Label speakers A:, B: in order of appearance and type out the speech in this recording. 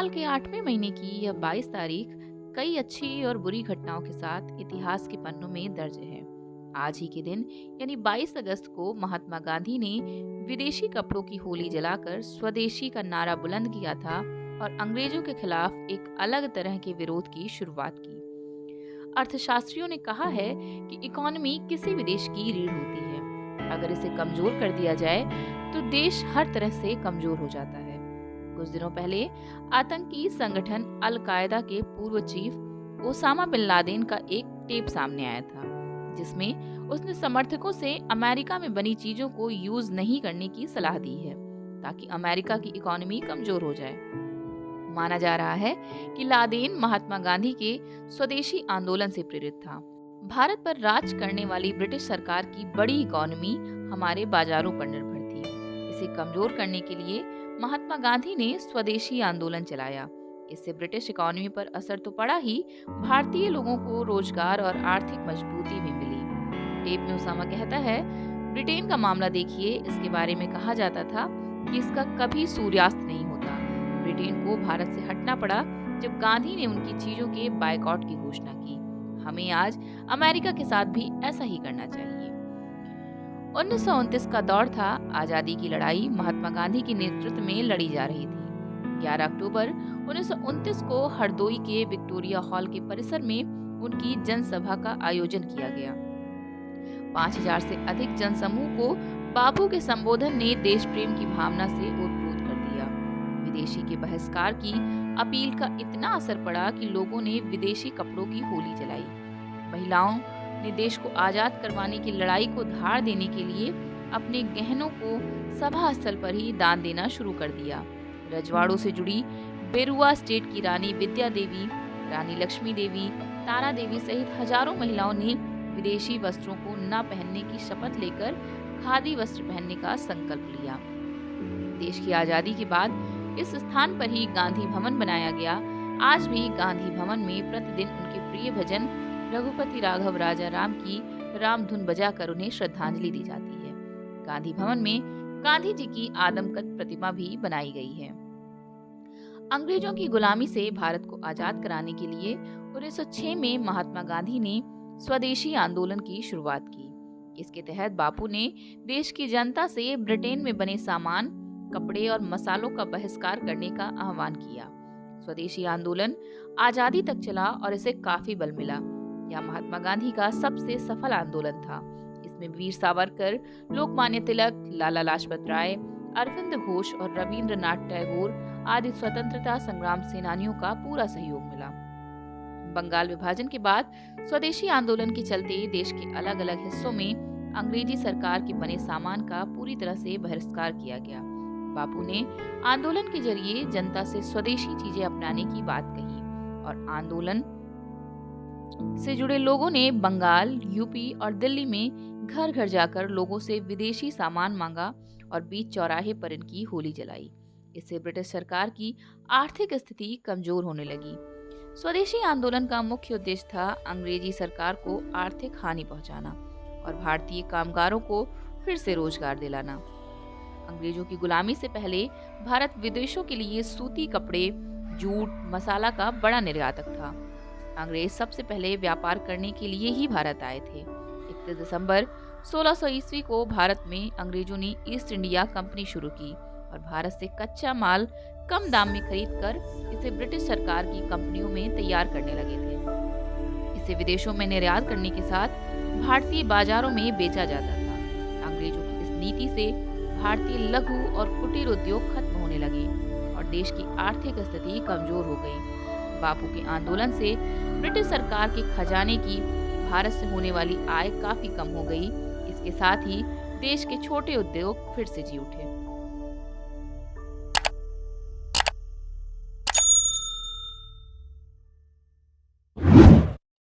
A: साल के 8वें महीने की यह 22 तारीख कई अच्छी और बुरी घटनाओं के साथ इतिहास के पन्नों में दर्ज है। आज ही के दिन यानी 22 अगस्त को महात्मा गांधी ने विदेशी कपड़ों की होली जलाकर स्वदेशी का नारा बुलंद किया था और अंग्रेजों के खिलाफ एक अलग तरह के विरोध की शुरुआत की। अर्थशास्त्रियों ने कहा है कि इकोनॉमी किसी भी देश की रीढ़ होती है। अगर इसे कमजोर कर दिया जाए तो देश हर तरह से कमजोर हो जाता है। कुछ दिनों पहले आतंकी संगठन अल कायदा के पूर्व चीफ ओसामा बिन लादेन का एक टेप सामने आया था, जिसमें उसने समर्थकों से अमेरिका में बनी चीजों को यूज नहीं करने की सलाह दी है ताकि अमेरिका की इकोनॉमी कमजोर हो जाए। माना जा रहा है कि लादेन महात्मा गांधी के स्वदेशी आंदोलन से प्रेरित था। भारत पर राज करने वाली ब्रिटिश सरकार की बड़ी इकोनॉमी हमारे बाजारों पर निर्भर थी। इसे कमजोर करने के लिए महात्मा गांधी ने स्वदेशी आंदोलन चलाया। इससे ब्रिटिश इकोनॉमी पर असर तो पड़ा ही, भारतीय लोगों को रोजगार और आर्थिक मजबूती भी मिली। टेप में उसामा कहता है, ब्रिटेन का मामला देखिए, इसके बारे में कहा जाता था कि इसका कभी सूर्यास्त नहीं होता। ब्रिटेन को भारत से हटना पड़ा जब गांधी ने उनकी चीजों के बायकॉट की घोषणा की। हमें आज अमेरिका के साथ भी ऐसा ही करना चाहिए। 1929 का दौर था। आजादी की लड़ाई महात्मा गांधी के नेतृत्व में लड़ी जा रही थी। 11 अक्टूबर 1929 को हरदोई के विक्टोरिया हॉल के परिसर में उनकी जनसभा का आयोजन किया गया। 5000 से अधिक जनसमूह को बापू के संबोधन ने देश प्रेम की भावना से ओतप्रोत कर दिया। विदेशी के बहिष्कार की अपील का इतना असर पड़ा कि लोगों ने विदेशी कपड़ों की होली जलाई। महिलाओं ने देश को आजाद करवाने की लड़ाई को धार देने के लिए अपने गहनों को सभा स्थल पर ही दान देना शुरू कर दिया। रजवाड़ों से जुड़ी बेरुआ स्टेट की रानी विद्या देवी, रानी लक्ष्मी देवी, तारा देवी सहित हजारों महिलाओं ने विदेशी वस्त्रों को न पहनने की शपथ लेकर खादी वस्त्र पहनने का संकल्प लिया। देश की आजादी के बाद इस स्थान पर ही गांधी भवन बनाया गया। आज भी गांधी भवन में प्रतिदिन उनके प्रिय भजन रघुपति राघव राजा राम की राम धुन बजाकर उन्हें श्रद्धांजलि दी जाती है। गांधी भवन में गांधी जी की आदमकद प्रतिमा भी बनाई गई है। अंग्रेजों की गुलामी से भारत को आजाद कराने के लिए 1906 में महात्मा गांधी ने स्वदेशी आंदोलन की शुरुआत की। इसके तहत बापू ने देश की जनता से ब्रिटेन में बने सामान, कपड़े और मसालों का बहिष्कार करने का आह्वान किया। स्वदेशी आंदोलन आजादी तक चला और इसे काफी बल मिला। यह महात्मा गांधी का सबसे सफल आंदोलन था। इसमें वीर सावरकर, लोकमान्य तिलक, लाला लाजपत राय, अरविंद घोष और रविंद्रनाथ टैगोर आदि स्वतंत्रता संग्राम सेनानियों का पूरा सहयोग मिला। बंगाल विभाजन के बाद स्वदेशी आंदोलन के चलते देश के अलग अलग हिस्सों में अंग्रेजी सरकार के बने सामान का पूरी तरह से बहिष्कार किया गया। बापू ने आंदोलन के जरिए जनता से स्वदेशी चीजें अपनाने की बात कही और आंदोलन से जुड़े लोगों ने बंगाल, यूपी और दिल्ली में घर घर जाकर लोगों से विदेशी सामान मांगा और बीच चौराहे पर इनकी होली जलाई। इससे ब्रिटिश सरकार की आर्थिक स्थिति कमजोर होने लगी। स्वदेशी आंदोलन का मुख्य उद्देश्य था अंग्रेजी सरकार को आर्थिक हानि पहुंचाना और भारतीय कामगारों को फिर से रोजगार दिलाना। अंग्रेजों की गुलामी से पहले भारत विदेशों के लिए सूती कपड़े, जूट, मसाला का बड़ा निर्यातक था। अंग्रेज सबसे पहले व्यापार करने के लिए ही भारत आए थे। 31 दिसंबर 1600 ईस्वी को भारत में अंग्रेजों ने ईस्ट इंडिया कंपनी शुरू की और भारत से कच्चा माल कम दाम में खरीदकर इसे ब्रिटिश सरकार की कंपनियों में तैयार करने लगे थे। इसे विदेशों में निर्यात करने के साथ भारतीय बाजारों में बेचा जाता था। अंग्रेजों की इस नीति से भारतीय लघु और कुटीर उद्योग खत्म होने लगे और देश की आर्थिक स्थिति कमजोर हो गई। बापू के आंदोलन से ब्रिटिश सरकार के खजाने की भारत से होने वाली आय काफी कम हो गई। इसके साथ ही देश के छोटे उद्योग फिर से जी उठे।